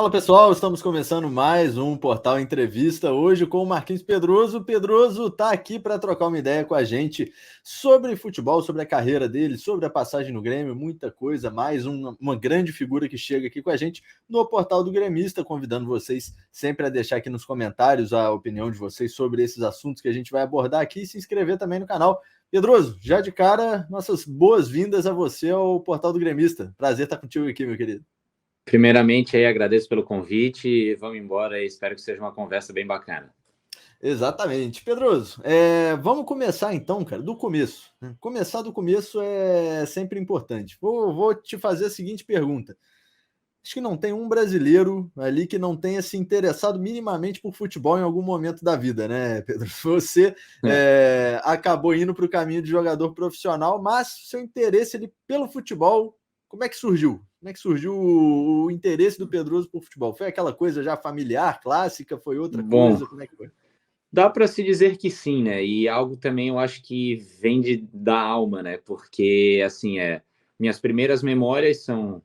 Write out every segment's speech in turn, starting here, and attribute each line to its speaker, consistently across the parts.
Speaker 1: Fala pessoal, estamos começando mais um Portal Entrevista, hoje com o Marquinhos Pedroso. O Pedroso está aqui para trocar uma ideia com a gente sobre futebol, sobre a carreira dele, sobre a passagem no Grêmio, muita coisa, mais uma grande figura que chega aqui com a gente no Portal do Gremista, convidando vocês sempre a deixar aqui nos comentários a opinião de vocês sobre esses assuntos que a gente vai abordar aqui e se inscrever também no canal. Pedroso, já de cara, nossas boas-vindas a você ao Portal do Gremista. Prazer estar contigo aqui, meu querido.
Speaker 2: Primeiramente, aí, agradeço pelo convite e vamos embora. Espero que seja uma conversa bem bacana.
Speaker 1: Exatamente. Pedroso, vamos começar então, cara, do começo. Né? Começar do começo é sempre importante. Vou te fazer a seguinte pergunta. Acho que não tem um brasileiro ali que não tenha se interessado minimamente por futebol em algum momento da vida, né, Pedro? Você acabou indo para o caminho de jogador profissional, mas seu interesse ali pelo futebol, como é que surgiu? Como é que surgiu o interesse do Pedroso por futebol? Foi aquela coisa já familiar, clássica? Foi outra
Speaker 2: Bom,
Speaker 1: coisa? Como é que foi?
Speaker 2: dá para se dizer que sim, né? E algo também eu acho que vem da alma, né? Porque, assim, minhas primeiras memórias são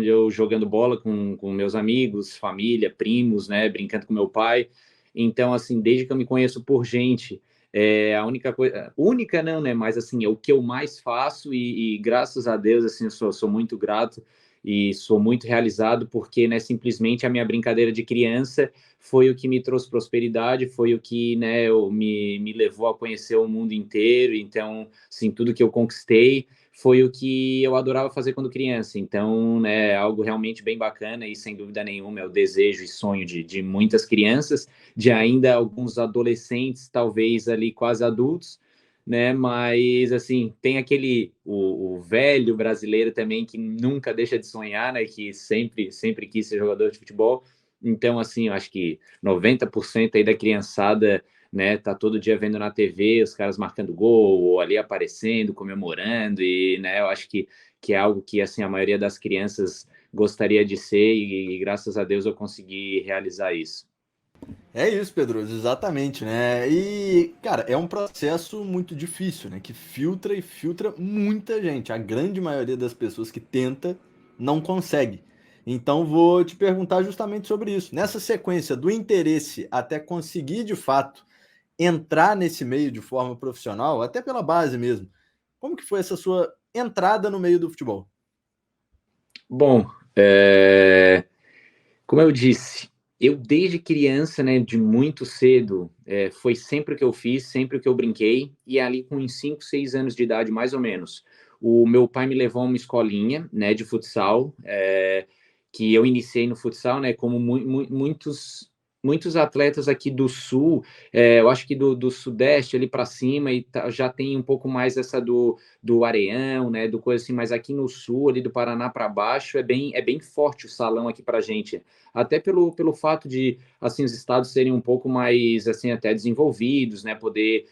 Speaker 2: de eu jogando bola com meus amigos, família, primos, né? Brincando com meu pai. Então, assim, desde que eu me conheço por gente, a única coisa... Única não, né? Mas, assim, é o que eu mais faço e graças a Deus, assim, eu sou muito grato e sou muito realizado porque, né, simplesmente a minha brincadeira de criança foi o que me trouxe prosperidade, foi o que, né, me levou a conhecer o mundo inteiro. Então, assim, tudo que eu conquistei foi o que eu adorava fazer quando criança. Então, né, é algo realmente bem bacana e, sem dúvida nenhuma, é o desejo e sonho de muitas crianças, de ainda alguns adolescentes, talvez ali quase adultos, né? Mas, assim, tem o velho brasileiro também que nunca deixa de sonhar, né? Que sempre quis ser jogador de futebol. Então, assim, eu acho que 90% aí da criançada, né, tá todo dia vendo na TV os caras marcando gol, ou ali aparecendo, comemorando, e, né, eu acho que é algo que, assim, a maioria das crianças gostaria de ser, e graças a Deus eu consegui realizar isso.
Speaker 1: É isso, Pedroso, exatamente, né? E, cara, é um processo muito difícil, né? Que filtra e filtra muita gente. A grande maioria das pessoas que tenta não consegue. Então, vou te perguntar justamente sobre isso. Nessa sequência do interesse até conseguir, de fato, entrar nesse meio de forma profissional, até pela base mesmo, como que foi essa sua entrada no meio do futebol?
Speaker 2: Bom, como eu disse, eu desde criança, né, de muito cedo, foi sempre o que eu fiz, sempre o que eu brinquei, e ali com uns 5, 6 anos de idade, mais ou menos, o meu pai me levou a uma escolinha, né, de futsal, que eu iniciei no futsal, né, como muitos atletas aqui do sul, eu acho que do sudeste ali para cima e já tem um pouco mais essa do Areião, né, do coisa assim, mas aqui no sul, ali do Paraná para baixo, é bem forte o salão aqui para gente, até pelo fato de, assim, os estados serem um pouco mais, assim, até desenvolvidos, né, poder,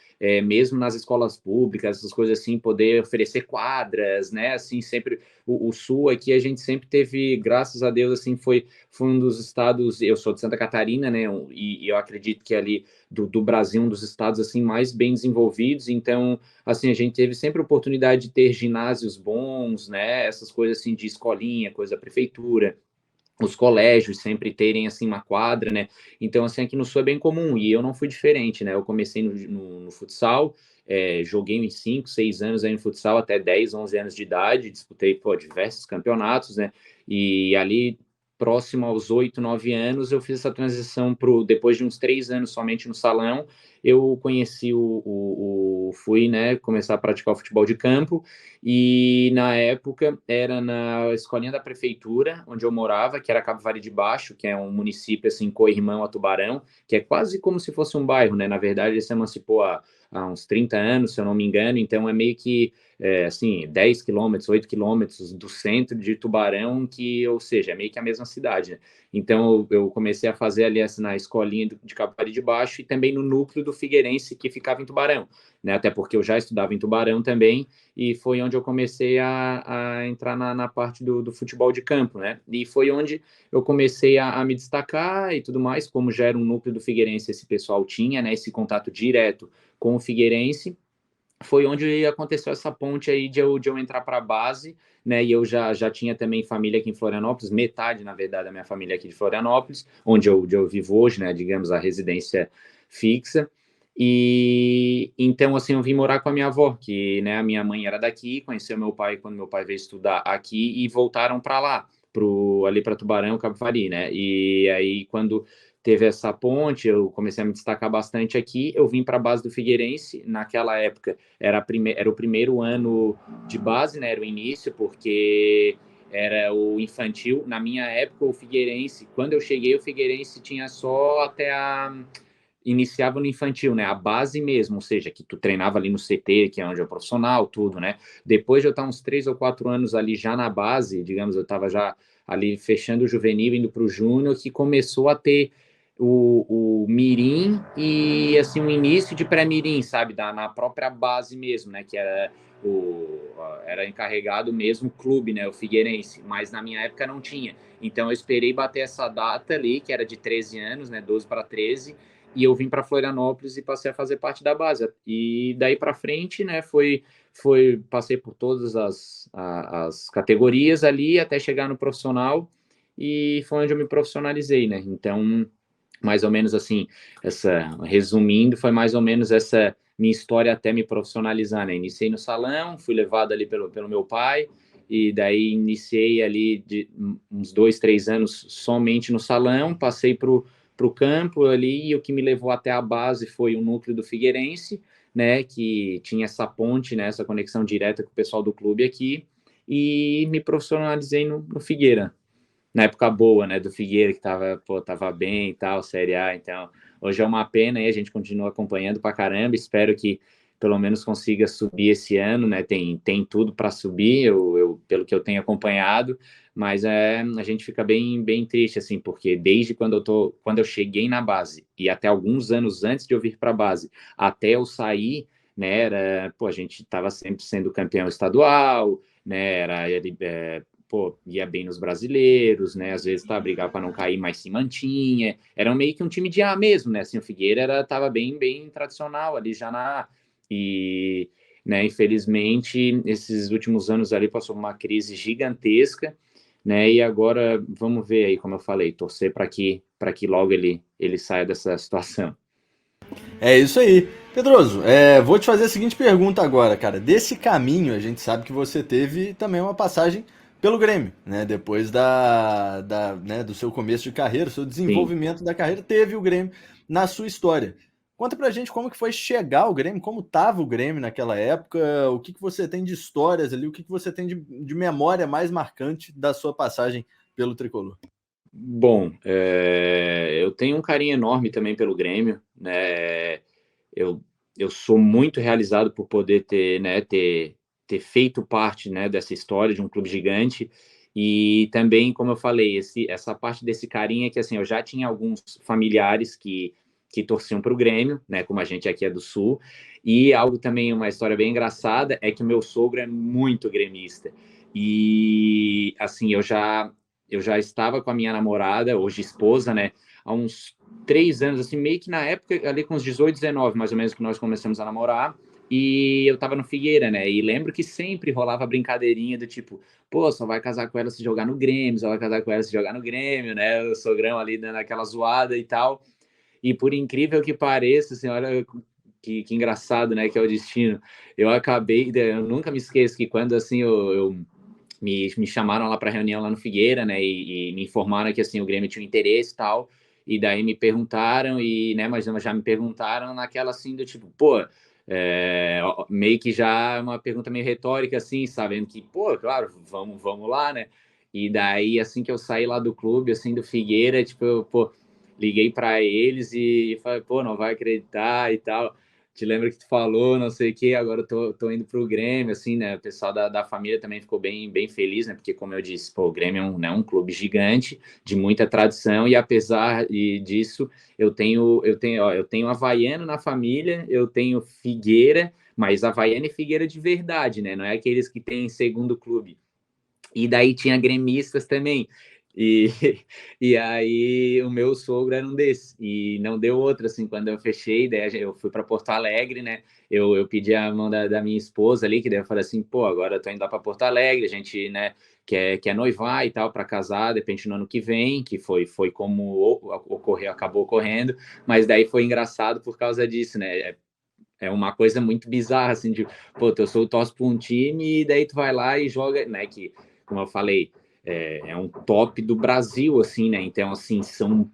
Speaker 2: mesmo nas escolas públicas, essas coisas assim, poder oferecer quadras, né, assim, sempre, o sul aqui a gente sempre teve, graças a Deus, assim, foi um dos estados, eu sou de Santa Catarina, né, e eu acredito que ali do Brasil, um dos estados, assim, mais bem desenvolvidos, então, assim, a gente teve sempre a oportunidade de ter ginásios bons, né, essas coisas, assim, de escolinha, coisa da prefeitura, os colégios sempre terem, assim, uma quadra, né, então, assim, aqui no Sul é bem comum, e eu não fui diferente, né, eu comecei no futsal, joguei uns 5, 6 anos aí no futsal, até 10, 11 anos de idade, disputei, pô, diversos campeonatos, né, e ali, próximo aos 8, 9 anos, eu fiz essa transição depois de uns 3 anos somente no salão, eu conheci fui, né, começar a praticar o futebol de campo, e na época era na escolinha da prefeitura, onde eu morava, que era Capivari de Baixo, que é um município assim co-irmão a Tubarão, que é quase como se fosse um bairro, né? Na verdade, ele se emancipou há uns 30 anos, se eu não me engano, então é meio que assim, 10 quilômetros, 8 quilômetros do centro de Tubarão, ou seja, é meio que a mesma cidade, né? Então eu comecei a fazer ali assim, na escolinha de Capivari de Baixo e também no núcleo do Figueirense, que ficava em Tubarão, né? Até porque eu já estudava em Tubarão também, e foi onde eu comecei a entrar na parte do futebol de campo, né? E foi onde eu comecei a me destacar e tudo mais, como já era um núcleo do Figueirense, esse pessoal tinha, né, esse contato direto com o Figueirense, foi onde aconteceu essa ponte aí de eu entrar para a base, né? E eu já tinha também família aqui em Florianópolis, metade, na verdade, da minha família aqui de Florianópolis, onde eu vivo hoje, né? Digamos, a residência fixa. E então, assim, eu vim morar com a minha avó, que, né, a minha mãe era daqui, conheceu meu pai quando meu pai veio estudar aqui e voltaram para lá, ali para Tubarão, Capivari, né? E aí, quando teve essa ponte, eu comecei a me destacar bastante aqui, eu vim para a base do Figueirense, naquela época era o primeiro ano de base, né? Era o início, porque era o infantil. Na minha época, o Figueirense, quando eu cheguei, o Figueirense tinha só até iniciava no infantil, né? A base mesmo, ou seja, que tu treinava ali no CT, que é onde é o profissional, tudo, né? Depois de eu estar uns 3 ou 4 anos ali já na base, digamos, eu estava já ali fechando o juvenil, indo para o júnior, que começou a ter o mirim e assim um início de pré-mirim, sabe, na própria base mesmo, né, que era encarregado mesmo o clube, né, o Figueirense, mas na minha época não tinha. Então eu esperei bater essa data ali, que era de 13 anos, né, 12 para 13, e eu vim para Florianópolis e passei a fazer parte da base. E daí para frente, né, passei por todas as categorias ali até chegar no profissional, e foi onde eu me profissionalizei, né? Então, mais ou menos assim, resumindo, foi mais ou menos essa minha história até me profissionalizar, né? Iniciei no salão, fui levado ali pelo meu pai, e daí iniciei ali de uns 2, 3 anos somente no salão, passei para o campo ali, e o que me levou até a base foi o núcleo do Figueirense, né? Que tinha essa ponte, né? Essa conexão direta com o pessoal do clube aqui, e me profissionalizei no Figueira, na época boa, né, do Figueira, que tava bem e tal, Série A, então hoje é uma pena e a gente continua acompanhando pra caramba, espero que pelo menos consiga subir esse ano, né, tem tudo para subir, pelo que eu tenho acompanhado, mas a gente fica bem triste, assim, porque desde quando eu cheguei na base, e até alguns anos antes de eu vir para a base, até eu sair, né, a gente estava sempre sendo campeão estadual, né, pô, ia bem nos brasileiros, né? Às vezes tá brigar para não cair, mas se mantinha. Era meio que um time de A mesmo, né? Assim, o Figueira tava bem tradicional ali já na A. E, né, infelizmente, esses últimos anos ali passou uma crise gigantesca, né? E agora vamos ver aí, como eu falei, torcer para que logo ele saia dessa situação.
Speaker 1: É isso aí. Pedroso, vou te fazer a seguinte pergunta agora, cara. Desse caminho, a gente sabe que você teve também uma passagem pelo Grêmio, né? Depois né, do seu começo de carreira, seu
Speaker 2: Sim.
Speaker 1: desenvolvimento da carreira, teve o Grêmio na sua história. Conta pra gente como que foi chegar ao Grêmio, como tava o Grêmio naquela época, o que você tem de histórias ali, o que você tem de memória mais marcante da sua passagem pelo Tricolor.
Speaker 2: Bom, eu tenho um carinho enorme também pelo Grêmio, né? Eu, eu sou muito realizado por poder ter feito parte, né, dessa história de um clube gigante. E também, como eu falei, essa parte desse carinho é que assim, eu já tinha alguns familiares que torciam para o Grêmio, né, como a gente aqui é do Sul. E algo também, uma história bem engraçada, é que o meu sogro é muito gremista. E assim, eu já estava com a minha namorada, hoje esposa, né, há uns 3 anos, assim, meio que na época, ali com uns 18, 19, mais ou menos, que nós começamos a namorar, e eu tava no Figueira, né, e lembro que sempre rolava brincadeirinha do tipo, pô, só vai casar com ela se jogar no Grêmio, só vai casar com ela se jogar no Grêmio, né, o sogrão ali dando aquela zoada e tal, e por incrível que pareça, assim, olha que engraçado, né, que é o destino, eu nunca me esqueço que quando, assim, me chamaram lá para reunião lá no Figueira, né, e me informaram que assim o Grêmio tinha um interesse e tal, e daí me perguntaram e, né, mas já me perguntaram naquela assim do tipo, pô, meio que já uma pergunta meio retórica assim, sabendo que, pô, claro, vamos lá, né? E daí assim que eu saí lá do clube, assim do Figueira, tipo, pô, liguei para eles e falei, pô, não vai acreditar e tal. Te lembro que tu falou, não sei o que, agora eu tô indo pro Grêmio, assim, né? O pessoal da família também ficou bem feliz, né? Porque, como eu disse, pô, o Grêmio é um clube gigante, de muita tradição, e apesar disso, eu tenho Havaiano na família, eu tenho Figueira, mas Havaiano e Figueira de verdade, né? Não é aqueles que têm segundo clube. E daí tinha gremistas também. E, e aí o meu sogro era um desses, e não deu outro, assim, quando eu fechei, daí eu fui para Porto Alegre, né, eu pedi a mão da minha esposa ali, que daí eu falei assim, pô, agora eu tô indo lá para Porto Alegre, a gente, né, quer noivar e tal, para casar, de repente no ano que vem, que foi como ocorreu, acabou ocorrendo, mas daí foi engraçado por causa disso, né, é uma coisa muito bizarra, assim, de, pô, eu sou torço para um time e daí tu vai lá e joga, né, que, como eu falei, é um top do Brasil, assim, né, então, assim, são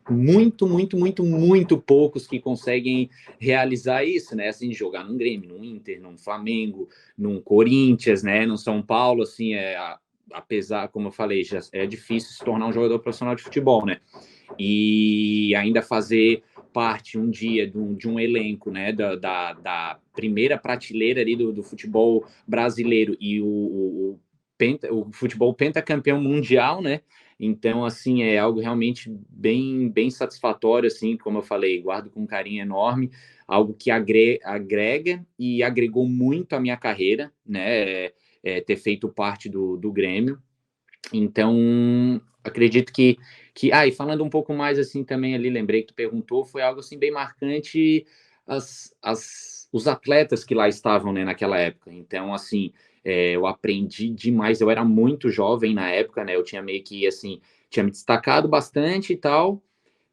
Speaker 2: muito poucos que conseguem realizar isso, né, assim, jogar num Grêmio, num Inter, num Flamengo, num Corinthians, né, no São Paulo, assim, apesar, como eu falei, já é difícil se tornar um jogador profissional de futebol, né, e ainda fazer parte um dia de um elenco, né, da primeira prateleira ali do futebol brasileiro e o futebol pentacampeão mundial, né? Então, assim, é algo realmente bem satisfatório, assim, como eu falei, guardo com um carinho enorme, algo que agrega e agregou muito a minha carreira, né? Ter feito parte do Grêmio. Então, acredito e falando um pouco mais assim também ali, lembrei que tu perguntou, foi algo assim bem marcante os atletas que lá estavam, né, naquela época. Então, assim, eu aprendi demais, eu era muito jovem na época, né, eu tinha meio que, assim, tinha me destacado bastante e tal,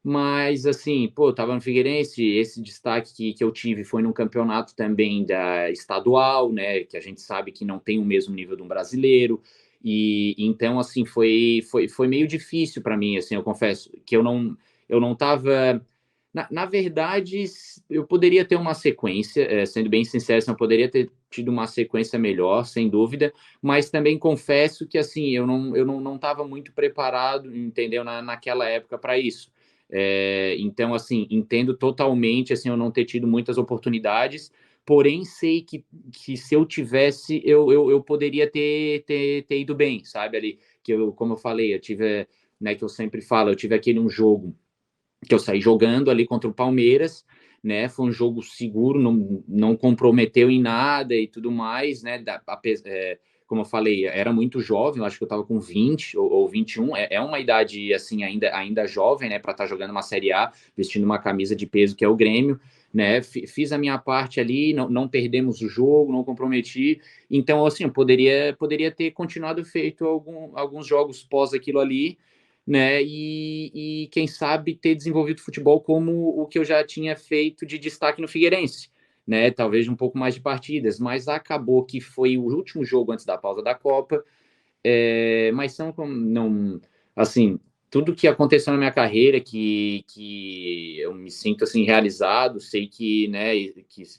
Speaker 2: mas, assim, pô, eu tava no Figueirense, esse destaque que eu tive foi num campeonato também da estadual, né, que a gente sabe que não tem o mesmo nível de um brasileiro, e então, assim, foi meio difícil para mim, assim, eu confesso, que eu não tava... Na verdade, eu poderia ter uma sequência, sendo bem sincero, assim, eu poderia ter tido uma sequência melhor, sem dúvida, mas também confesso que, assim, eu não estava muito preparado, entendeu, naquela época para isso. Então, assim, entendo totalmente, assim, eu não ter tido muitas oportunidades, porém sei que se eu tivesse, eu poderia ter ido bem, sabe, ali, como eu falei, eu tive, né, que eu sempre falo, eu tive aquele um jogo que eu saí jogando ali contra o Palmeiras, né? Foi um jogo seguro, não comprometeu em nada e tudo mais, né? Como eu falei, era muito jovem, eu acho que eu estava com 20 ou 21, é uma idade assim ainda jovem, né, para estar jogando uma Série A, vestindo uma camisa de peso que é o Grêmio, né? Fiz a minha parte ali, não perdemos o jogo, não comprometi, então assim, eu poderia ter continuado feito alguns jogos pós aquilo ali, né? E quem sabe ter desenvolvido futebol como o que eu já tinha feito de destaque no Figueirense, né? Talvez um pouco mais de partidas, mas acabou que foi o último jogo antes da pausa da Copa. Mas são não assim tudo que aconteceu na minha carreira que eu me sinto assim realizado, sei que, né,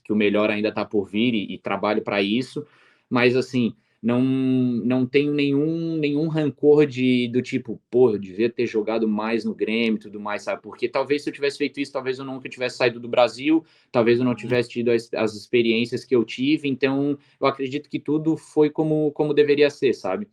Speaker 2: que o melhor ainda está por vir e trabalho para isso, mas assim não tenho nenhum rancor do tipo, pô, eu devia ter jogado mais no Grêmio e tudo mais, sabe? Porque talvez se eu tivesse feito isso, talvez eu nunca tivesse saído do Brasil, talvez eu não tivesse tido as experiências que eu tive, então eu acredito que tudo foi como deveria ser, sabe?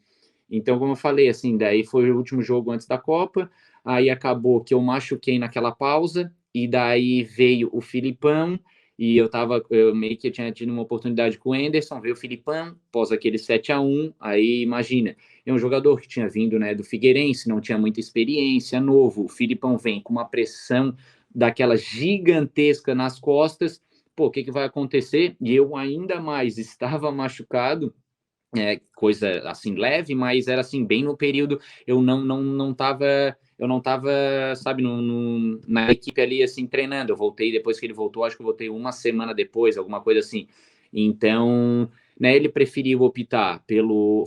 Speaker 2: Então, como eu falei, assim, daí foi o último jogo antes da Copa, aí acabou que eu machuquei naquela pausa, e daí veio o Filipão, e eu meio que tinha tido uma oportunidade com o Enderson, veio o Filipão, após aquele 7-1, aí imagina, é um jogador que tinha vindo, né, do Figueirense, não tinha muita experiência, novo, o Filipão vem com uma pressão daquela gigantesca nas costas, pô, o que vai acontecer? E eu ainda mais estava machucado, coisa assim leve, mas era assim bem no período eu não tava, sabe, na equipe ali assim treinando. Eu voltei depois que ele voltou, acho que eu voltei uma semana depois, alguma coisa assim. Então, né, ele preferiu optar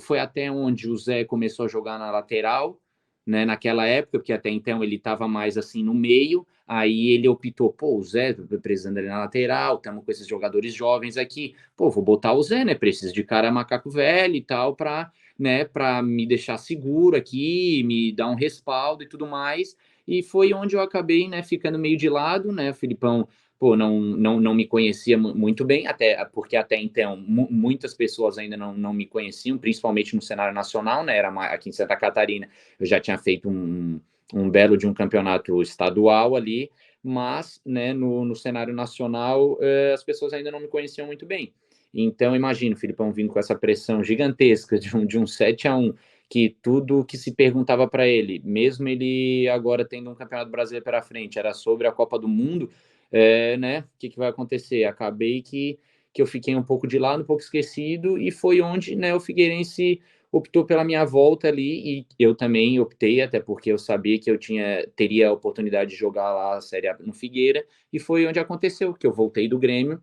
Speaker 2: foi até onde o Zé começou a jogar na lateral, né, naquela época, porque até então ele estava mais assim no meio. Aí ele optou, pô, o Zé precisando ali na lateral, estamos com esses jogadores jovens aqui, pô, vou botar o Zé, né? Preciso de cara macaco velho e tal, para me deixar seguro aqui, me dar um respaldo e tudo mais. E foi onde eu acabei, né, ficando meio de lado, né? O Filipão, pô, não me conhecia muito bem, até porque até então muitas pessoas ainda não me conheciam, principalmente no cenário nacional, né? Aqui em Santa Catarina, eu já tinha feito um belo de um campeonato estadual ali, mas, né, no cenário nacional, as pessoas ainda não me conheciam muito bem. Então, imagino o Filipão vindo com essa pressão gigantesca de um 7-1, que tudo que se perguntava para ele, mesmo ele agora tendo um Campeonato Brasileiro pela frente, era sobre a Copa do Mundo, né? O que vai acontecer? Acabei que eu fiquei um pouco de lado, um pouco esquecido, e foi onde, né, o Figueirense optou pela minha volta ali, e eu também optei, até porque eu sabia que eu teria a oportunidade de jogar lá a Série A no Figueira, e foi onde aconteceu, que eu voltei do Grêmio,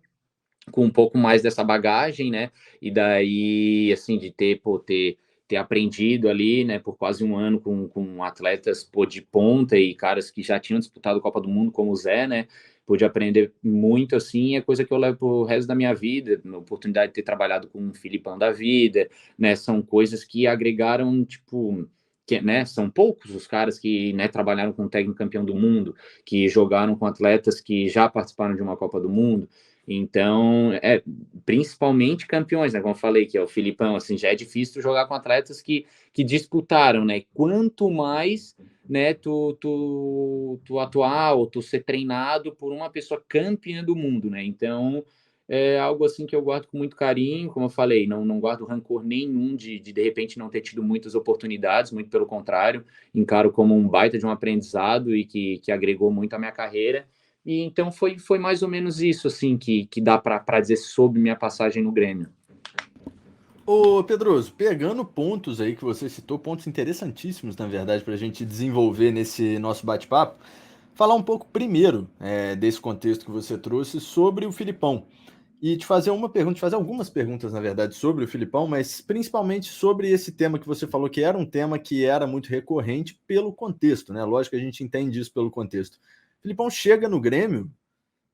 Speaker 2: com um pouco mais dessa bagagem, né? E daí, assim, de ter aprendido ali, né, por quase um ano com atletas pô, de ponta e caras que já tinham disputado a Copa do Mundo, como o Zé, né? Pude aprender muito, assim, é coisa que eu levo pro resto da minha vida, a oportunidade de ter trabalhado com o Filipão da vida, né? São coisas que agregaram, tipo, que, né, são poucos os caras que, né, trabalharam com um técnico campeão do mundo, que jogaram com atletas que já participaram de uma Copa do Mundo. Então, principalmente campeões, né? Como eu falei, que é o Filipão, assim, já é difícil jogar com atletas que disputaram, né? Quanto mais, né, tu atuar ou tu ser treinado por uma pessoa campeã do mundo, né? Então, é algo assim que eu guardo com muito carinho, como eu falei, não guardo rancor nenhum de repente não ter tido muitas oportunidades, muito pelo contrário, encaro como um baita de um aprendizado e que agregou muito à minha carreira. E então foi mais ou menos isso assim que dá para dizer sobre minha passagem no Grêmio.
Speaker 1: Ô, Pedroso, pegando pontos aí que você citou, pontos interessantíssimos, na verdade, para a gente desenvolver nesse nosso bate-papo, falar um pouco primeiro desse contexto que você trouxe sobre o Filipão. E te fazer uma pergunta, te fazer algumas perguntas, na verdade, sobre o Filipão, mas principalmente sobre esse tema que você falou, que era um tema que era muito recorrente pelo contexto, né? Lógico que a gente entende isso pelo contexto. O Filipão chega no Grêmio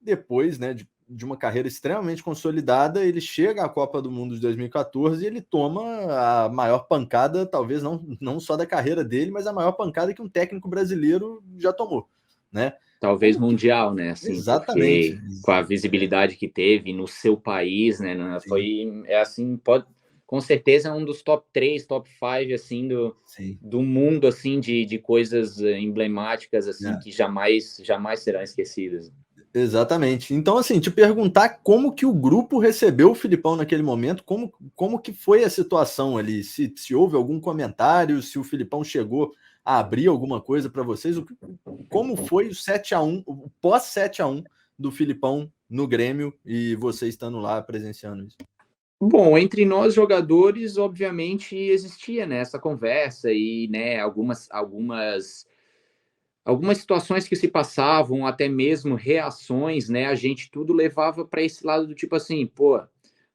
Speaker 1: depois, né, de uma carreira extremamente consolidada, ele chega à Copa do Mundo de 2014 e ele toma a maior pancada, talvez não só da carreira dele, mas a maior pancada que um técnico brasileiro já tomou, né?
Speaker 2: Talvez
Speaker 1: Como que...
Speaker 2: mundial, né? Assim,
Speaker 1: Exatamente.
Speaker 2: porque com a visibilidade que teve no seu país, né?
Speaker 1: Sim,
Speaker 2: Assim, pode, com certeza é um dos top 3 top 5 assim,
Speaker 1: sim.
Speaker 2: do mundo, assim, de coisas emblemáticas, assim,
Speaker 1: É.
Speaker 2: que jamais serão esquecidas.
Speaker 1: Exatamente. Então, assim, te perguntar como que o grupo recebeu o Filipão naquele momento, como que foi a situação ali, se houve algum comentário, se o Filipão chegou a abrir alguma coisa para vocês, como foi o 7-1, o pós 7-1 do Filipão no Grêmio e você estando lá presenciando isso?
Speaker 2: Bom, entre nós jogadores, obviamente, existia, né, essa conversa e, né, algumas situações que se passavam, até mesmo reações, né, a gente tudo levava para esse lado do tipo assim, pô,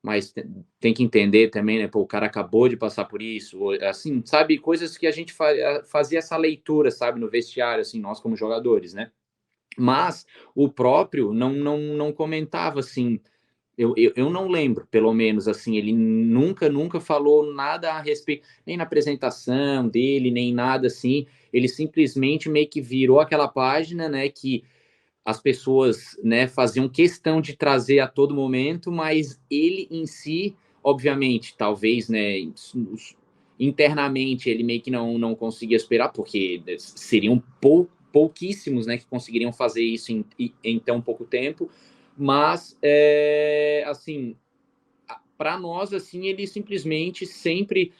Speaker 2: mas tem que entender também, né, pô, o cara acabou de passar por isso, ou, assim, sabe, coisas que a gente fazia essa leitura, sabe, no vestiário, assim, nós como jogadores, né, mas o próprio não comentava, assim, eu não lembro, pelo menos, assim, ele nunca falou nada a respeito, nem na apresentação dele, nem nada assim. Ele simplesmente meio que virou aquela página, né, que as pessoas, né, faziam questão de trazer a todo momento, mas ele em si, obviamente, talvez, né, internamente ele meio que não conseguia esperar, porque seriam pouquíssimos, né, que conseguiriam fazer isso em tão pouco tempo, mas assim, para nós, assim, ele simplesmente sempre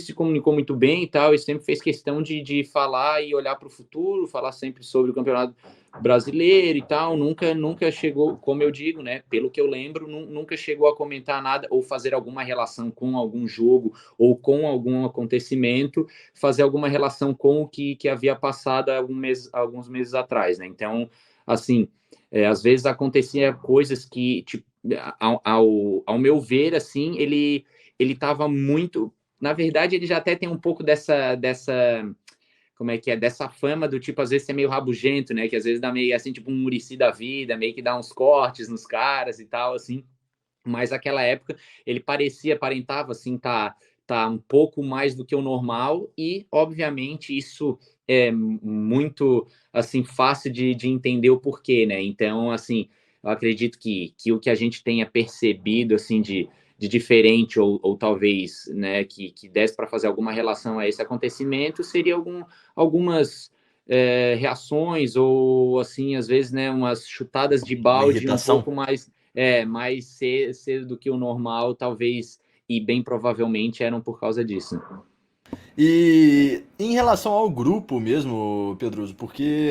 Speaker 2: se comunicou muito bem e tal, e sempre fez questão de falar e olhar para o futuro, falar sempre sobre o campeonato brasileiro e tal, nunca chegou, como eu digo, né, pelo que eu lembro, nunca chegou a comentar nada ou fazer alguma relação com algum jogo ou com algum acontecimento, fazer alguma relação com o que havia passado alguns meses atrás, né, então, assim, às vezes acontecia coisas que, tipo, ao meu ver, assim, ele estava muito. Na verdade, ele já até tem um pouco dessa. Como é que é? Dessa fama do tipo, às vezes, ser meio rabugento, né? Que às vezes dá meio assim, tipo um Muricy da vida, meio que dá uns cortes nos caras e tal, assim. Mas naquela época ele aparentava assim, tá um pouco mais do que o normal, e obviamente isso é muito assim fácil de entender o porquê, né? Então, assim, eu acredito que o que a gente tenha percebido assim de diferente ou talvez, né, que desse para fazer alguma relação a esse acontecimento seria algumas reações ou assim às vezes, né, umas chutadas de
Speaker 1: Uma
Speaker 2: balde um
Speaker 1: irritação?
Speaker 2: pouco mais cedo do que o normal, talvez, e bem provavelmente eram por causa disso.
Speaker 1: E em relação ao grupo mesmo, Pedroso, porque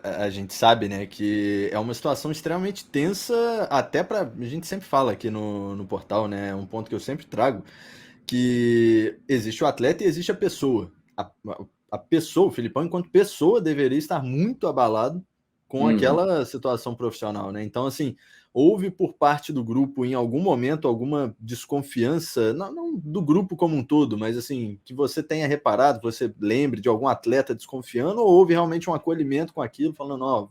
Speaker 1: a gente sabe, né, que é uma situação extremamente tensa, até para a gente sempre fala aqui no portal, né, é um ponto que eu sempre trago, que existe o atleta e existe a pessoa. A pessoa, o Filipão, enquanto pessoa, deveria estar muito abalado com
Speaker 2: Uhum.
Speaker 1: aquela situação profissional, né? Então, assim, houve por parte do grupo, em algum momento, alguma desconfiança, não do grupo como um todo, mas assim, que você tenha reparado, que você lembre de algum atleta desconfiando, ou houve realmente um acolhimento com aquilo, falando, não,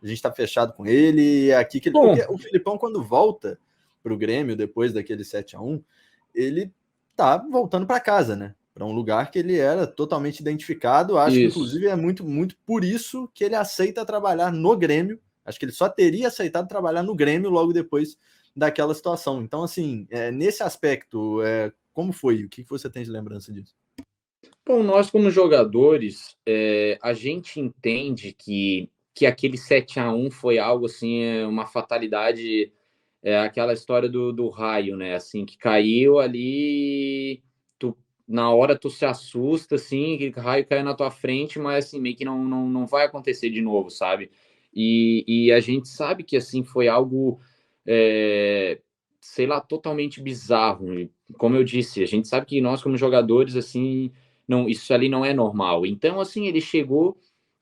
Speaker 1: a gente está fechado com ele, é aqui que ele...
Speaker 2: Bom,
Speaker 1: Porque o Filipão, quando volta para o Grêmio, depois daquele 7-1, ele tá voltando para casa, né? Para um lugar que ele era totalmente identificado. Acho que,
Speaker 2: isso.
Speaker 1: inclusive, é muito, muito por isso que ele aceita trabalhar no Grêmio. Acho que ele só teria aceitado trabalhar no Grêmio logo depois daquela situação. Então, assim, nesse aspecto, como foi? O que você tem de lembrança disso?
Speaker 2: Bom, nós como jogadores, a gente entende que aquele 7-1 foi algo assim, uma fatalidade, aquela história do raio, né? Assim, que caiu ali, tu, na hora tu se assusta, assim, que o raio caiu na tua frente, mas assim, meio que não vai acontecer de novo, sabe? E a gente sabe que assim foi algo, é, sei lá, totalmente bizarro. E, como eu disse, a gente sabe que nós como jogadores, assim, não, isso ali não é normal. Então, assim, ele chegou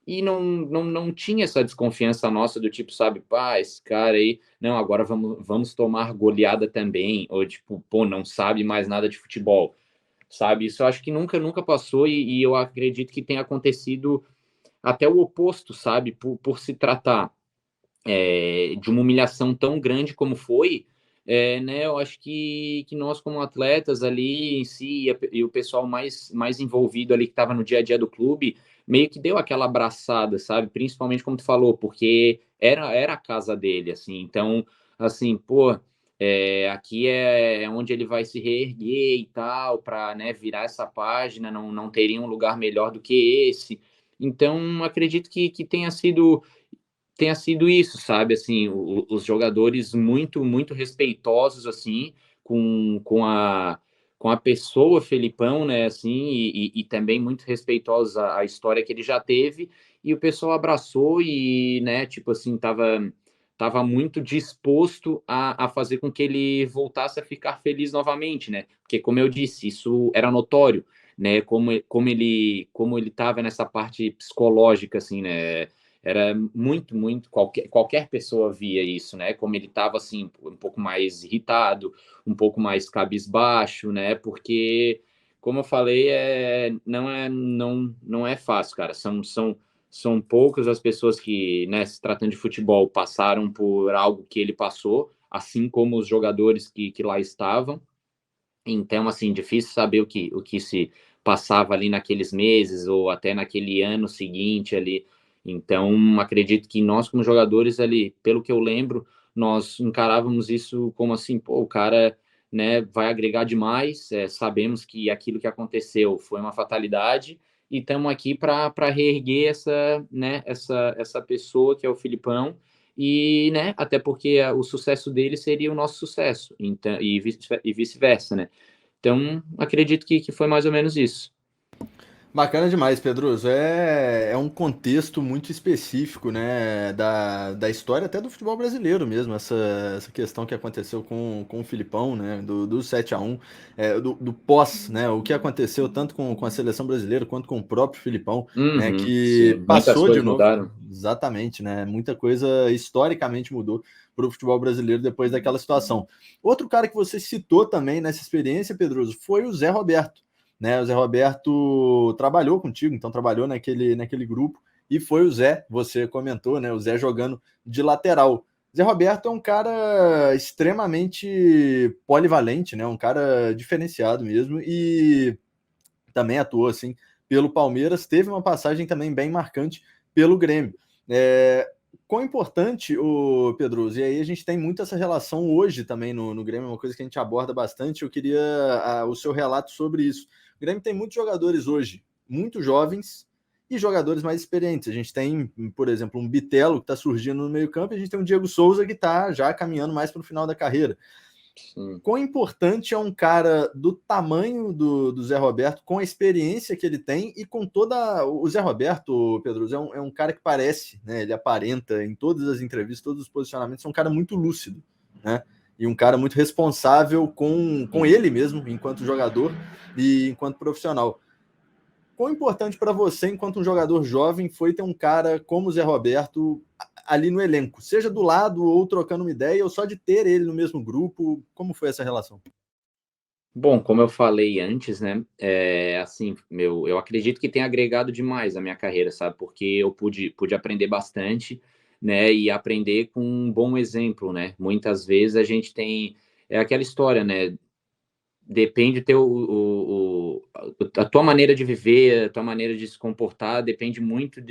Speaker 2: e não tinha essa desconfiança nossa do tipo, sabe, pá, esse cara aí, não, agora vamos tomar goleada também, ou tipo, pô, não sabe mais nada de futebol, sabe? Isso eu acho que nunca passou e eu acredito que tenha acontecido até o oposto, sabe? Por se tratar de uma humilhação tão grande como foi, né, eu acho que nós, como atletas ali em si, e o pessoal mais envolvido ali que estava no dia a dia do clube, meio que deu aquela abraçada, sabe? Principalmente como tu falou, porque era a casa dele, assim. Então, assim, pô, aqui é onde ele vai se reerguer e tal, para, né, virar essa página, não teria um lugar melhor do que esse. Então, acredito que tenha sido isso, sabe? Assim, os jogadores muito respeitosos, assim, com a pessoa Felipão, né? Assim, e também muito respeitosos à história que ele já teve. E o pessoal abraçou e, né, tipo assim, tava muito disposto a fazer com que ele voltasse a ficar feliz novamente, né? Porque, como eu disse, isso era notório, né? Como ele estava nessa parte psicológica, assim, né? Era muito, qualquer pessoa via isso, né? Como ele estava assim, um pouco mais irritado, um pouco mais cabisbaixo, né? Porque, como eu falei, não é fácil, cara. São poucas as pessoas que, né, se tratando de futebol, passaram por algo que ele passou, assim como os jogadores que lá estavam. Então, assim, difícil saber o que se passava ali naqueles meses ou até naquele ano seguinte ali. Então, acredito que nós, como jogadores ali, pelo que eu lembro, nós encarávamos isso como assim, pô, o cara, né, vai agregar demais, sabemos que aquilo que aconteceu foi uma fatalidade e estamos aqui para reerguer essa pessoa que é o Filipão e, né, até porque o sucesso dele seria o nosso sucesso, então, e vice-versa, né? Então, acredito que foi mais ou menos isso.
Speaker 1: Bacana demais, Pedroso. É um contexto muito específico, né, da história até do futebol brasileiro mesmo, essa questão que aconteceu com o Filipão, né, do 7-1, do pós, né, o que aconteceu tanto com a seleção brasileira quanto com o próprio Filipão, né,
Speaker 2: Uhum,
Speaker 1: que
Speaker 2: sim, muitas
Speaker 1: passou de
Speaker 2: coisas
Speaker 1: novo,
Speaker 2: mudaram.
Speaker 1: exatamente, né, muita coisa historicamente mudou para o futebol brasileiro depois daquela situação. Outro cara que você citou também nessa experiência, Pedroso, foi o Zé Roberto, né? O Zé Roberto trabalhou contigo, então trabalhou naquele grupo, e foi o Zé, você comentou, né? O Zé jogando de lateral. Zé Roberto é um cara extremamente polivalente, né? Um cara diferenciado mesmo, e também atuou assim pelo Palmeiras, teve uma passagem também bem marcante pelo Grêmio. Quão importante, o Pedroso, e aí a gente tem muito essa relação hoje também no Grêmio, uma coisa que a gente aborda bastante, eu queria o seu relato sobre isso. O Grêmio tem muitos jogadores hoje, muito jovens, e jogadores mais experientes. A gente tem, por exemplo, um Bitelo que está surgindo no meio campo, e a gente tem um Diego Souza que está já caminhando mais para o final da carreira.
Speaker 2: Sim.
Speaker 1: Quão importante é um cara do tamanho do Zé Roberto, com a experiência que ele tem e com toda... O Zé Roberto, Pedro, é um cara que parece, né? Ele aparenta em todas as entrevistas, todos os posicionamentos, é um cara muito lúcido, né? E um cara muito responsável com ele mesmo, enquanto jogador e enquanto profissional. Quão importante para você, enquanto um jogador jovem, foi ter um cara como o Zé Roberto ali no elenco? Seja do lado ou trocando uma ideia, ou só de ter ele no mesmo grupo? Como foi essa relação?
Speaker 2: Bom, como eu falei antes, né, assim, eu acredito que tem agregado demais a minha carreira, sabe, porque eu pude aprender bastante, né, e aprender com um bom exemplo, né, muitas vezes a gente tem, é aquela história, né, depende teu, a tua maneira de viver, a tua maneira de se comportar, depende muito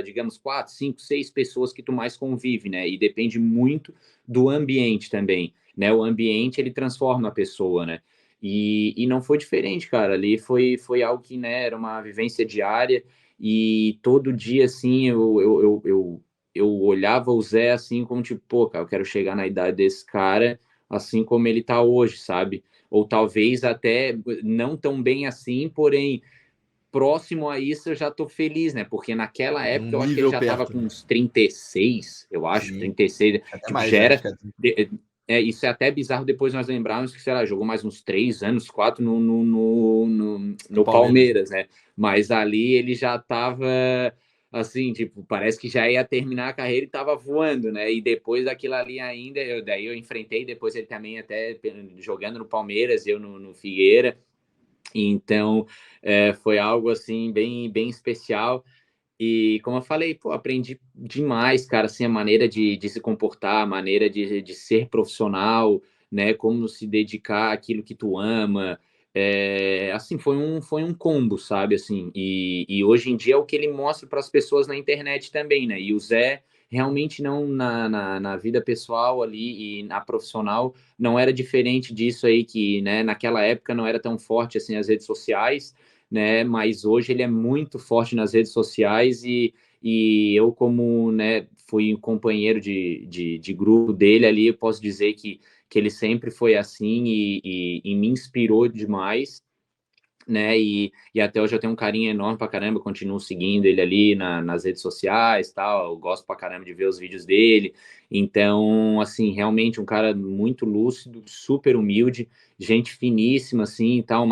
Speaker 2: digamos, 4, 5, 6 pessoas que tu mais convive, né, e depende muito do ambiente também, né, o ambiente ele transforma a pessoa, né, e não foi diferente, cara, ali foi algo que, né, era uma vivência diária, e todo dia, assim, eu olhava o Zé, assim, como tipo, pô, cara, eu quero chegar na idade desse cara, assim como ele tá hoje, sabe? Ou talvez até não tão bem assim, porém próximo a isso eu já tô feliz, né? Porque naquela
Speaker 1: Um
Speaker 2: época eu acho que ele
Speaker 1: nível
Speaker 2: já tava
Speaker 1: perto,
Speaker 2: com
Speaker 1: né?
Speaker 2: uns 36, eu acho,
Speaker 1: Sim,
Speaker 2: 36,
Speaker 1: até
Speaker 2: tipo,
Speaker 1: mais,
Speaker 2: já
Speaker 1: né? Acho
Speaker 2: era.
Speaker 1: que
Speaker 2: Isso é até bizarro depois nós lembrarmos que, sei lá, jogou mais uns 3 anos, 4
Speaker 1: no
Speaker 2: no
Speaker 1: Palmeiras.
Speaker 2: Palmeiras, né? Mas ali ele já tava assim, tipo, parece que já ia terminar a carreira e tava voando, né? E depois daquilo ali ainda, daí eu enfrentei depois ele também até jogando no Palmeiras, eu no Figueira. Então, foi algo assim bem especial. E como eu falei, pô, aprendi demais, cara, assim, a maneira de se comportar, a maneira de ser profissional, né? Como se dedicar àquilo que tu ama. Assim, foi um combo, sabe? Assim, e hoje em dia é o que ele mostra para as pessoas na internet também, né? E o Zé realmente não na vida pessoal ali e na profissional não era diferente disso aí que, né, naquela época não era tão forte assim as redes sociais, né? Mas hoje ele é muito forte nas redes sociais e eu, como, né, fui um companheiro de grupo dele ali, eu posso dizer que ele sempre foi assim e me inspirou demais, né? E até hoje eu tenho um carinho enorme pra caramba, continuo seguindo ele ali nas redes sociais, tal. Eu gosto pra caramba de ver os vídeos dele. Então, assim, realmente um cara muito lúcido, super humilde, gente finíssima, assim, tal,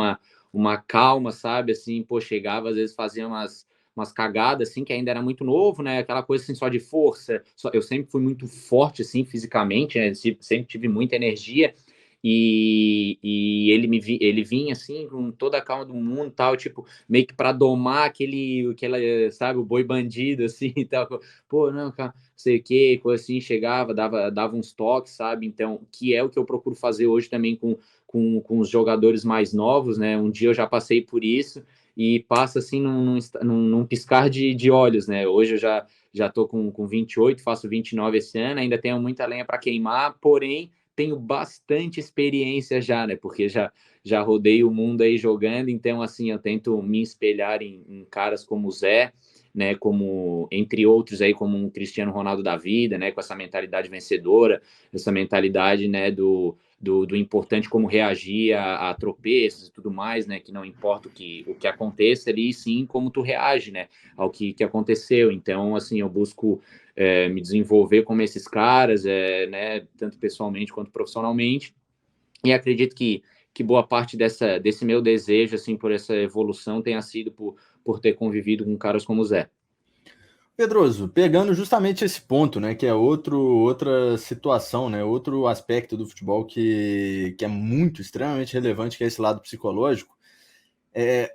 Speaker 2: uma calma, sabe? Assim, pô, chegava, às vezes fazia umas cagadas, assim, que ainda era muito novo, né? Aquela coisa, assim, só de força. Eu sempre fui muito forte, assim, fisicamente, né? Sempre tive muita energia. E ele vinha assim com toda a calma do mundo, tal, tipo, meio que para domar aquela, sabe, o boi bandido assim e tal. Pô, não, cara, não sei o que, coisa assim, chegava, dava uns toques, sabe? Então, que é o que eu procuro fazer hoje também com os jogadores mais novos, né? Um dia eu já passei por isso e passa assim num piscar de olhos, né? Hoje eu já tô com 28, faço 29 esse ano, ainda tenho muita lenha para queimar, porém tenho bastante experiência já, né? Porque já rodei o mundo aí jogando, então assim eu tento me espelhar em caras como o Zé, né? Como entre outros aí, como um Cristiano Ronaldo da vida, né? Com essa mentalidade vencedora, essa mentalidade, né? Do importante como reagir a tropeços e tudo mais, né? Que não importa o que aconteça ali, sim como tu reage, né? Ao que aconteceu. Então, assim, eu busco me desenvolver como esses caras, né, tanto pessoalmente quanto profissionalmente, e acredito que boa parte desse meu desejo, assim, por essa evolução tenha sido por ter convivido com caras como o Zé.
Speaker 1: Pedroso, pegando justamente esse ponto, né, que é outra situação, né, outro aspecto do futebol que é muito, extremamente relevante, que é esse lado psicológico.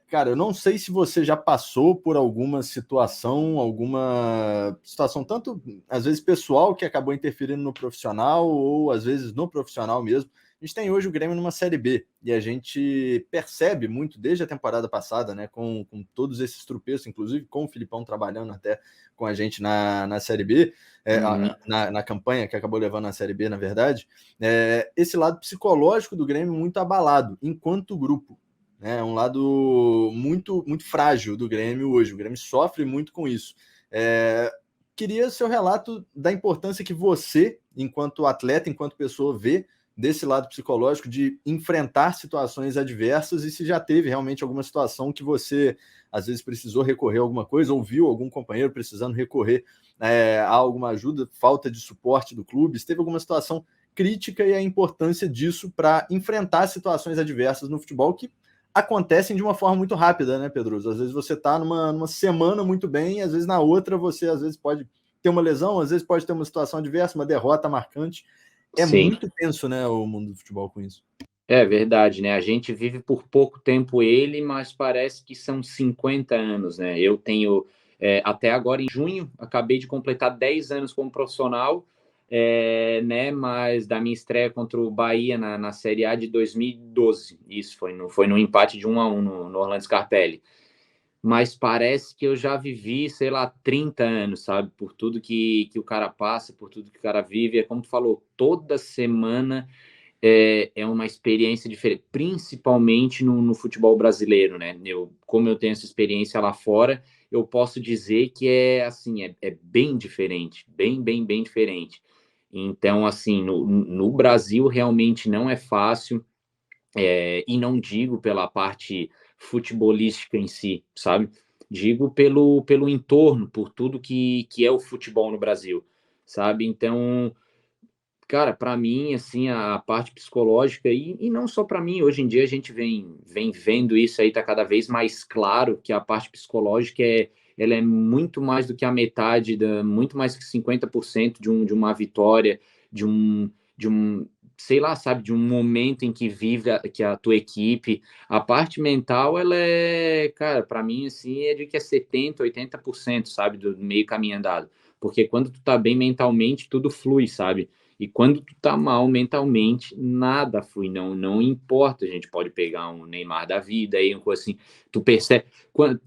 Speaker 1: Cara, eu não sei se você já passou por alguma situação, tanto às vezes pessoal, que acabou interferindo no profissional, ou às vezes no profissional mesmo. A gente tem hoje o Grêmio numa Série B, e a gente percebe muito desde a temporada passada, né, com todos esses tropeços, inclusive com o Filipão trabalhando até com a gente na Série B,
Speaker 2: Uhum.
Speaker 1: na campanha que acabou levando a Série B, na verdade, esse lado psicológico do Grêmio muito abalado, enquanto grupo. É um lado muito frágil do Grêmio hoje. O Grêmio sofre muito com isso. Queria seu relato da importância que você, enquanto atleta, enquanto pessoa, vê desse lado psicológico de enfrentar situações adversas e se já teve realmente alguma situação que você às vezes precisou recorrer a alguma coisa, ou viu algum companheiro precisando recorrer a alguma ajuda, falta de suporte do clube, se teve alguma situação crítica e a importância disso para enfrentar situações adversas no futebol que acontecem de uma forma muito rápida, né, Pedroso? Às vezes você está numa semana muito bem, às vezes na outra você às vezes pode ter uma lesão, às vezes pode ter uma situação adversa, uma derrota marcante. É
Speaker 2: Sim.
Speaker 1: muito tenso, né, o mundo do futebol com isso.
Speaker 2: É verdade, né? A gente vive por pouco tempo ele, mas parece que são 50 anos, né? Eu tenho, até agora em junho, acabei de completar 10 anos como profissional, né? Mas da minha estreia contra o Bahia na Série A de 2012. Isso foi no empate de 1-1 no Orlando Scarpelli. Mas parece que eu já vivi, sei lá, 30 anos, sabe? Por tudo que o cara passa, por tudo que o cara vive. É como tu falou, toda semana é uma experiência diferente, principalmente no futebol brasileiro, né? Como eu tenho essa experiência lá fora, eu posso dizer que é assim, é bem diferente, bem diferente. Então, assim, no Brasil realmente não é fácil, e não digo pela parte futebolística em si, sabe? Digo pelo entorno, por tudo que é o futebol no Brasil, sabe? Então, cara, para mim, assim, a parte psicológica, e não só para mim, hoje em dia a gente vem vendo isso aí, tá cada vez mais claro que a parte psicológica ela é muito mais do que a metade, muito mais que 50% de uma vitória, de um, sei lá, sabe, de um momento em que vive que a tua equipe. A parte mental, ela é, cara, para mim, assim, é de que é 70, 80%, sabe, do meio caminho andado. Porque quando tu tá bem mentalmente, tudo flui, sabe? E quando tu tá mal mentalmente, nada flui, não importa. A gente pode pegar um Neymar da vida, aí, uma coisa assim, tu percebe,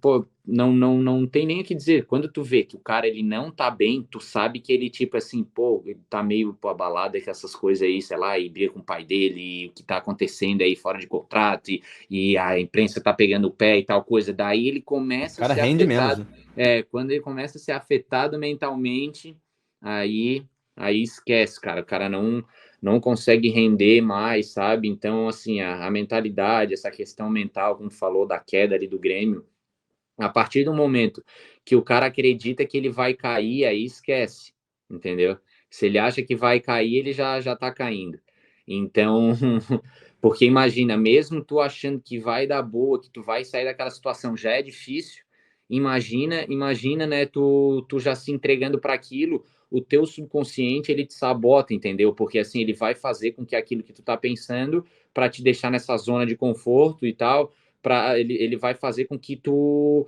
Speaker 2: pô, não tem nem o que dizer. Quando tu vê que o cara ele não tá bem, tu sabe que ele, tipo assim, pô, ele tá meio pô, abalado com essas coisas aí, sei lá, e briga com o pai dele, e o que tá acontecendo aí fora de contrato, e a imprensa tá pegando o pé e tal coisa. Daí ele
Speaker 1: O
Speaker 2: começa a
Speaker 1: cara
Speaker 2: ser
Speaker 1: rende menos,
Speaker 2: afetado.
Speaker 1: né?
Speaker 2: Quando ele começa a ser afetado mentalmente, aí aí esquece, cara. O cara não consegue render mais, sabe? Então, assim, a mentalidade, essa questão mental, como falou, da queda ali do Grêmio, a partir do momento que o cara acredita que ele vai cair, aí esquece, entendeu? Se ele acha que vai cair, ele já tá caindo. Então, porque imagina, mesmo tu achando que vai dar boa, que tu vai sair daquela situação, já é difícil. Imagina, né, tu já se entregando para aquilo, o teu subconsciente ele te sabota, entendeu? Porque assim, ele vai fazer com que aquilo que tu tá pensando para te deixar nessa zona de conforto e tal, ele vai fazer com que tu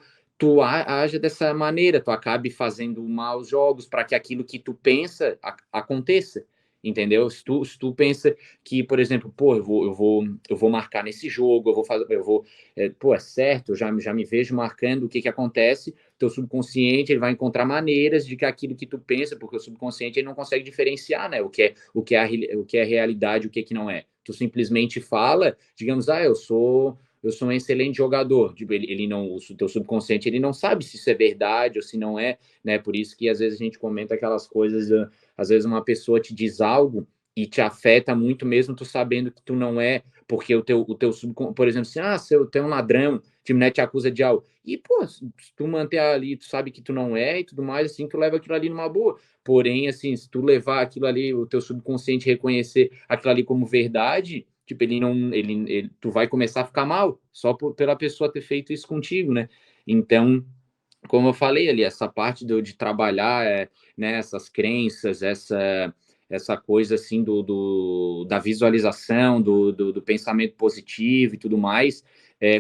Speaker 2: haja dessa maneira, tu acabe fazendo maus jogos para que aquilo que tu pensa aconteça, entendeu? Se tu pensa que, por exemplo, pô, eu vou marcar nesse jogo, eu vou fazer, pô, é certo, eu já me vejo marcando, o que acontece? Teu subconsciente ele vai encontrar maneiras de que aquilo que tu pensa, porque o subconsciente ele não consegue diferenciar, né? O que é realidade, o que não é. Tu simplesmente fala, digamos, eu sou um excelente jogador. Tipo, ele não, o teu subconsciente ele não sabe se isso é verdade ou se não é, né? Por isso que às vezes a gente comenta aquelas coisas, às vezes uma pessoa te diz algo e te afeta muito mesmo tu sabendo que tu não é, porque o teu subconsciente, por exemplo, assim, tu é um ladrão, tipo, né, te acusa de algo. E, pô, se tu manter ali, tu sabe que tu não é e tudo mais, assim, tu leva aquilo ali numa boa. Porém, assim, se tu levar aquilo ali, o teu subconsciente reconhecer aquilo ali como verdade, tipo, ele não, tu vai começar a ficar mal só pela pessoa ter feito isso contigo, né? Então, como eu falei ali, essa parte de trabalhar, né, essas crenças, essa coisa assim da visualização, do pensamento positivo e tudo mais,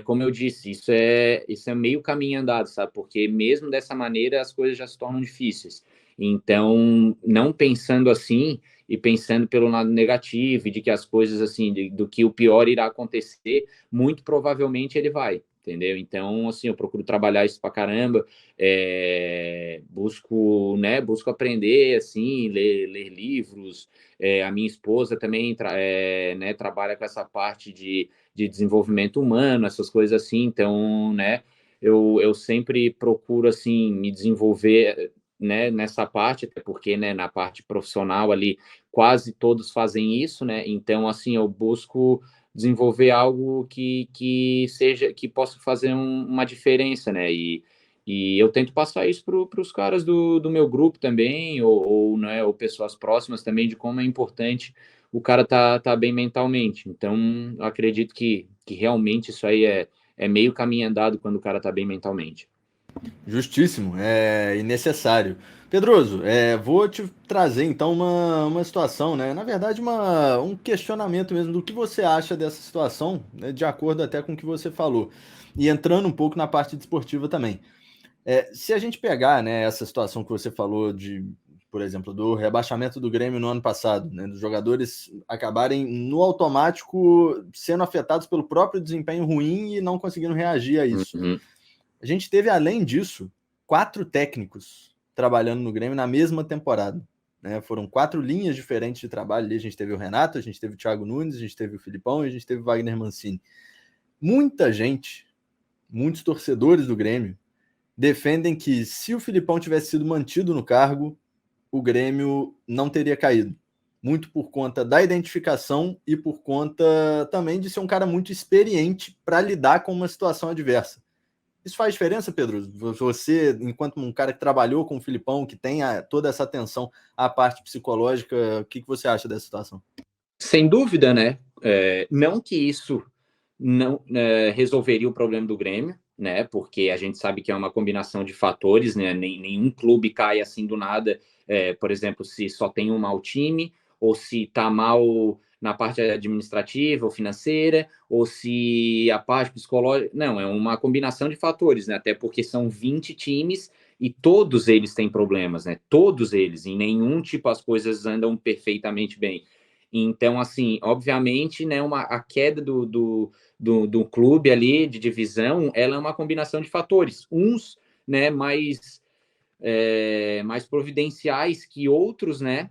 Speaker 2: como eu disse, isso é meio caminho andado, sabe? Porque mesmo dessa maneira as coisas já se tornam difíceis. Então, não pensando assim e pensando pelo lado negativo e de que as coisas assim, do que o pior irá acontecer, muito provavelmente ele vai, entendeu? Então, assim, eu procuro trabalhar isso pra caramba, busco aprender, assim, ler livros. A minha esposa também né, trabalha com essa parte de desenvolvimento humano, essas coisas assim. Então, né, eu sempre procuro assim me desenvolver. né, nessa parte, até porque, né, na parte profissional ali, quase todos fazem isso, né? Então, assim, eu busco desenvolver algo que seja, que possa fazer uma diferença, né? E eu tento passar isso para os caras do meu grupo também, né, ou pessoas próximas também, de como é importante o cara tá bem mentalmente. Então, eu acredito que realmente isso aí é meio caminho andado quando o cara tá bem mentalmente.
Speaker 1: Justíssimo, e necessário. Pedroso, vou te trazer então uma situação, né? Na verdade, um questionamento mesmo do que você acha dessa situação, né? De acordo até com o que você falou. E entrando um pouco na parte desportiva também. Se a gente pegar, né, essa situação que você falou de, por exemplo, do rebaixamento do Grêmio no ano passado, né, dos jogadores acabarem no automático sendo afetados pelo próprio desempenho ruim e não conseguindo reagir a isso.
Speaker 2: Uhum.
Speaker 1: A gente teve, além disso, 4 técnicos trabalhando no Grêmio na mesma temporada. Né? Foram 4 linhas diferentes de trabalho ali. A gente teve o Renato, a gente teve o Thiago Nunes, a gente teve o Filipão e a gente teve o Wagner Mancini. Muita gente, muitos torcedores do Grêmio, defendem que se o Filipão tivesse sido mantido no cargo, o Grêmio não teria caído. Muito por conta da identificação e por conta também de ser um cara muito experiente para lidar com uma situação adversa. Isso faz diferença, Pedro? Você, enquanto um cara que trabalhou com o Filipão, que tem toda essa atenção à parte psicológica, o que você acha dessa situação?
Speaker 2: Sem dúvida, né? Não que isso não resolveria o problema do Grêmio, né? Porque a gente sabe que é uma combinação de fatores, né? Nenhum clube cai assim do nada. Por exemplo, se só tem um mau time, ou se está mal na parte administrativa ou financeira, ou se a parte psicológica. Não, é uma combinação de fatores, né? Até porque são 20 times e todos eles têm problemas, né? Todos eles. Em nenhum tipo as coisas andam perfeitamente bem. Então, assim, obviamente, né, a queda do clube ali, de divisão, ela é uma combinação de fatores. Uns, né, mais providenciais que outros, né?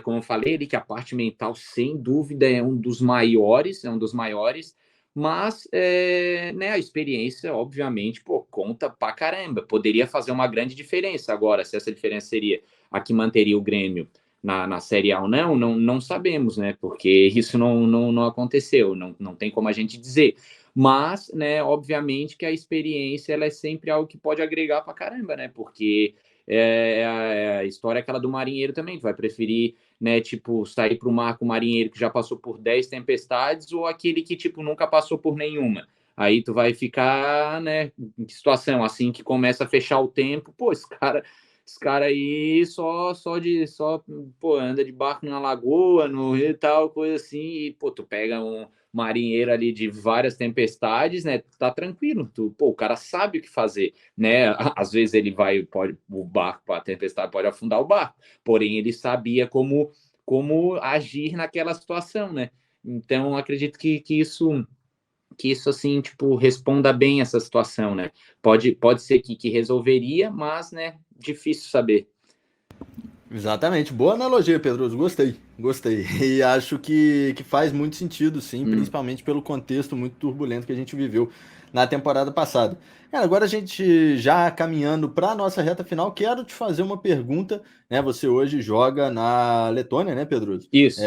Speaker 2: Como eu falei ali, que a parte mental, sem dúvida, é um dos maiores, mas né, a experiência, obviamente, pô, conta pra caramba. Poderia fazer uma grande diferença. Agora, se essa diferença seria a que manteria o Grêmio na Série A ou não sabemos, né? Porque isso não aconteceu, não tem como a gente dizer. Mas, né, obviamente que a experiência ela é sempre algo que pode agregar pra caramba, né? Porque a história é aquela do marinheiro também, tu vai preferir, né, tipo, sair pro mar com o marinheiro que já passou por 10 tempestades ou aquele que, tipo, nunca passou por nenhuma. Aí tu vai ficar, né, em que situação assim que começa a fechar o tempo, pô, esse cara aí pô, anda de barco na lagoa, no rio e tal, coisa assim, e, pô, tu pega um marinheiro ali de várias tempestades, né, tá tranquilo, pô, o cara sabe o que fazer, né, às vezes o barco, a tempestade pode afundar o barco, porém ele sabia como agir naquela situação, né, então acredito que isso assim, tipo, responda bem essa situação, né? Pode ser que resolveria, mas, né, difícil saber.
Speaker 1: Exatamente, boa analogia, Pedroso. Gostei. E acho que faz muito sentido, sim,
Speaker 2: Hum.
Speaker 1: principalmente pelo contexto muito turbulento que a gente viveu na temporada passada. Cara, agora a gente já caminhando para a nossa reta final, quero te fazer uma pergunta, né? Você hoje joga na Letônia, né, Pedroso?
Speaker 2: Isso.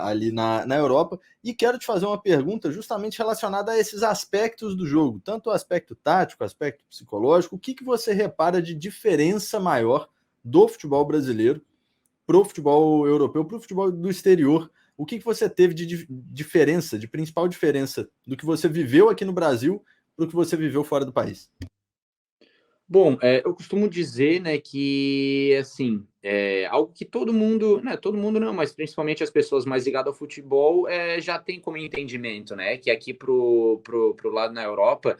Speaker 1: Ali na Europa, e quero te fazer uma pergunta justamente relacionada a esses aspectos do jogo, tanto o aspecto tático, o aspecto psicológico, o que você repara de diferença maior do futebol brasileiro para o futebol europeu, para o futebol do exterior? O que você teve de diferença, de principal diferença do que você viveu aqui no Brasil para o que você viveu fora do país?
Speaker 2: Bom, eu costumo dizer, né, que, assim, algo que todo mundo, né, todo mundo não, mas principalmente as pessoas mais ligadas ao futebol já tem como entendimento, né, que aqui pro lado na Europa,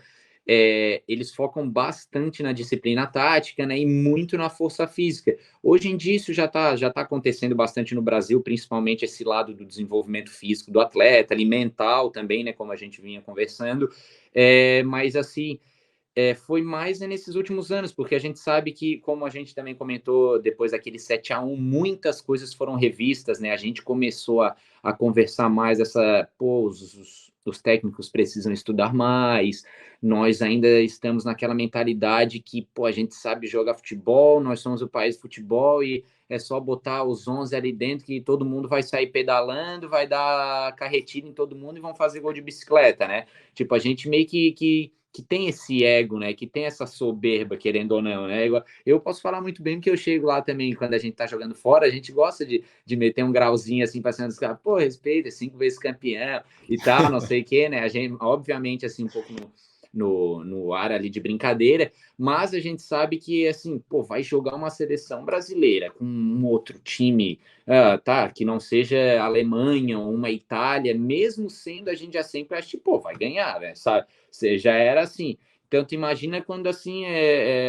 Speaker 2: eles focam bastante na disciplina tática, né, e muito na força física. Hoje em dia isso já tá acontecendo bastante no Brasil, principalmente esse lado do desenvolvimento físico do atleta, ali mental também, né, como a gente vinha conversando, mas assim foi mais nesses últimos anos, porque a gente sabe que, como a gente também comentou depois daquele 7-1, muitas coisas foram revistas, né? A gente começou a conversar mais pô, os técnicos precisam estudar mais, nós ainda estamos naquela mentalidade que, pô, a gente sabe jogar futebol, nós somos o país do futebol e é só botar os 11 ali dentro que todo mundo vai sair pedalando, vai dar carretilha em todo mundo e vão fazer gol de bicicleta, né? Tipo, a gente meio que tem esse ego, né? Que tem essa soberba, querendo ou não, né? Eu posso falar muito bem porque eu chego lá também, quando a gente tá jogando fora, a gente gosta de meter um grauzinho assim pra cima dos caras, pô, respeita, 5 vezes campeão e tal, não sei o quê, né? A gente, obviamente, assim, um pouco no ar ali de brincadeira, mas a gente sabe que, assim, pô, vai jogar uma seleção brasileira com um outro time, tá, que não seja Alemanha ou uma Itália, mesmo sendo, a gente já sempre acha, pô, vai ganhar, né, sabe? Você já era assim. Então, tu imagina quando, assim,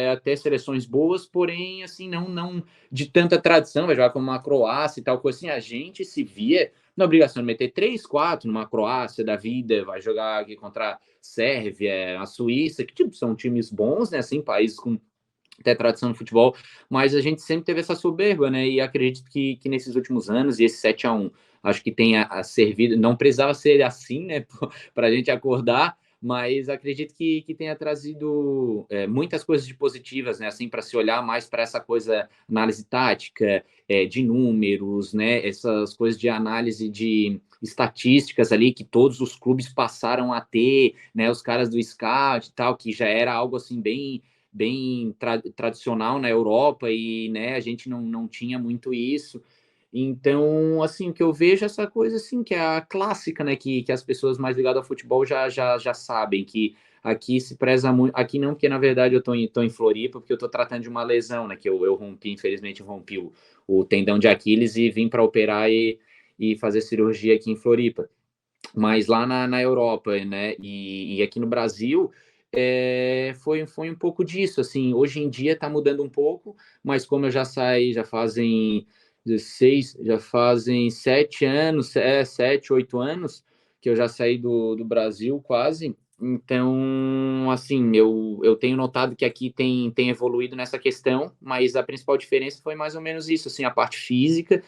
Speaker 2: até seleções boas, porém, assim, não de tanta tradição, vai jogar como uma Croácia e tal coisa assim, a gente se via na obrigação de meter 3, 4 numa Croácia da vida, vai jogar aqui contra a Sérvia, a Suíça, que tipo, são times bons, né, assim, países com até tradição no futebol, mas a gente sempre teve essa soberba, né, e acredito que nesses últimos anos, e esse 7-1, acho que tenha servido, não precisava ser assim, né, para a gente acordar, mas acredito que tenha trazido muitas coisas de positivas, né, assim, para se olhar mais para essa coisa, análise tática, de números, né, essas coisas de análise de estatísticas ali que todos os clubes passaram a ter, né, os caras do Scout e tal, que já era algo assim bem tradicional na Europa e, né, a gente não tinha muito isso. Então, assim, o que eu vejo é essa coisa, assim, que é a clássica, né, que as pessoas mais ligadas ao futebol já sabem, que aqui se preza muito, aqui não, porque na verdade eu tô em Floripa, porque eu tô tratando de uma lesão, né, que eu rompi, infelizmente eu rompi o tendão de Aquiles e vim para operar e fazer cirurgia aqui em Floripa. Mas lá na Europa, né, e aqui no Brasil, foi um pouco disso, assim, hoje em dia tá mudando um pouco, mas como eu já saí, já fazem 7 anos, 7, 8 anos que eu já saí do Brasil quase. Então, assim, eu tenho notado que aqui tem evoluído nessa questão, mas a principal diferença foi mais ou menos isso, assim, a parte física,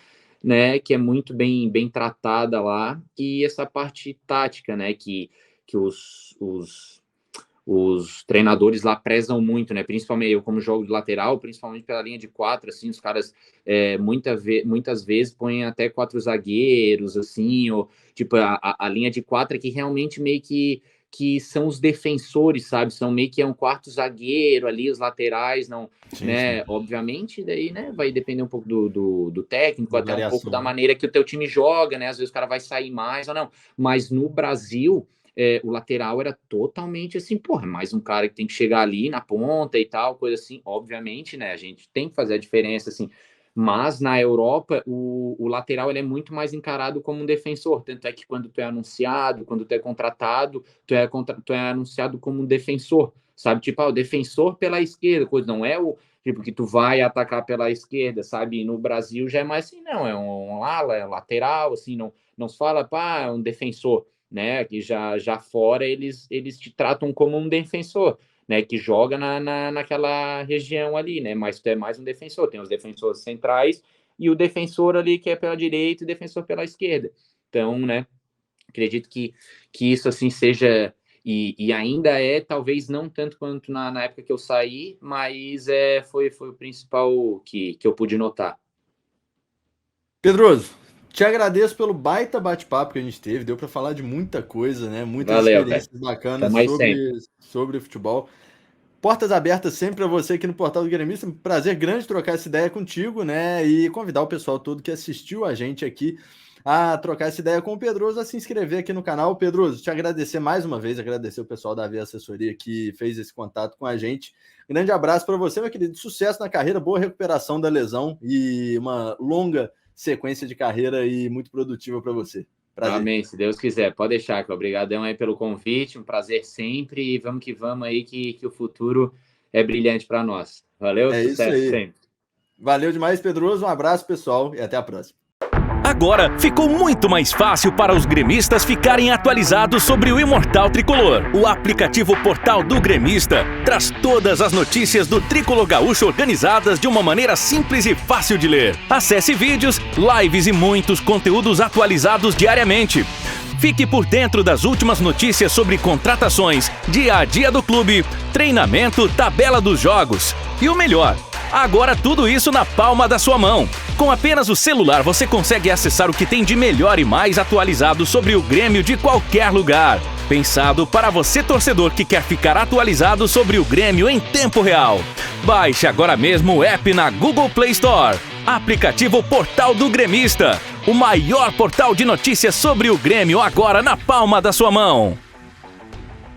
Speaker 2: né, que é muito bem tratada lá, e essa parte tática, né, que os treinadores lá prezam muito, né? Principalmente eu, como jogo de lateral, principalmente pela linha de 4, assim, os caras muitas vezes põem até 4 zagueiros, assim, ou tipo, a linha de 4 é que realmente meio que são os defensores, sabe? São meio que um quarto zagueiro ali, os laterais, não, sim, né? Sim. Obviamente, daí, né, vai depender um pouco do técnico, até um pouco da maneira que o teu time joga, né? Às vezes o cara vai sair mais ou não. Mas no Brasil, o lateral era totalmente assim, porra, mais um cara que tem que chegar ali na ponta e tal, coisa assim. Obviamente, né? A gente tem que fazer a diferença, assim. Mas na Europa, o lateral ele é muito mais encarado como um defensor. Tanto é que quando tu é anunciado, quando tu é contratado, tu é anunciado como um defensor, sabe? Tipo, o defensor pela esquerda, coisa não é o tipo que tu vai atacar pela esquerda, sabe? E no Brasil já é mais assim, não, é um ala, é um lateral, assim, não se fala, pá, é um defensor, né? Que já fora eles te tratam como um defensor, né, que joga naquela região ali, né, mas tu é mais um defensor, tem os defensores centrais e o defensor ali que é pela direita e o defensor pela esquerda. Então, né, acredito que isso, assim, seja, e ainda talvez não tanto quanto na época que eu saí, mas foi o principal que eu pude notar.
Speaker 1: Pedroso, te agradeço pelo baita bate-papo que a gente teve, deu para falar de muita coisa, né? Muitas
Speaker 2: Valeu,
Speaker 1: experiências bacanas sobre futebol. Portas abertas sempre para você aqui no Portal do Gremista. Prazer grande trocar essa ideia contigo, né? E convidar o pessoal todo que assistiu a gente aqui a trocar essa ideia com o Pedroso, a se inscrever aqui no canal. Pedroso, te agradecer mais uma vez, agradecer o pessoal da Via Assessoria que fez esse contato com a gente. Grande abraço para você, meu querido. Sucesso na carreira, boa recuperação da lesão e uma longa sequência de carreira e muito produtiva para você.
Speaker 2: Prazer. Amém, se Deus quiser. Pode deixar, que obrigadão aí pelo convite, um prazer sempre e vamos que vamos aí que o futuro é brilhante para nós. Valeu, sucesso sempre.
Speaker 1: Valeu demais, Pedroso. Um abraço, pessoal, e até a próxima.
Speaker 3: Agora ficou muito mais fácil para os gremistas ficarem atualizados sobre o Imortal Tricolor. O aplicativo Portal do Gremista traz todas as notícias do Tricolor Gaúcho organizadas de uma maneira simples e fácil de ler. Acesse vídeos, lives e muitos conteúdos atualizados diariamente. Fique por dentro das últimas notícias sobre contratações, dia a dia do clube, treinamento, tabela dos jogos. E o melhor, agora tudo isso na palma da sua mão. Com apenas o celular você consegue acessar o que tem de melhor e mais atualizado sobre o Grêmio de qualquer lugar. Pensado para você torcedor que quer ficar atualizado sobre o Grêmio em tempo real. Baixe agora mesmo o app na Google Play Store. Aplicativo Portal do Gremista. O maior portal de notícias sobre o Grêmio agora na palma da sua mão.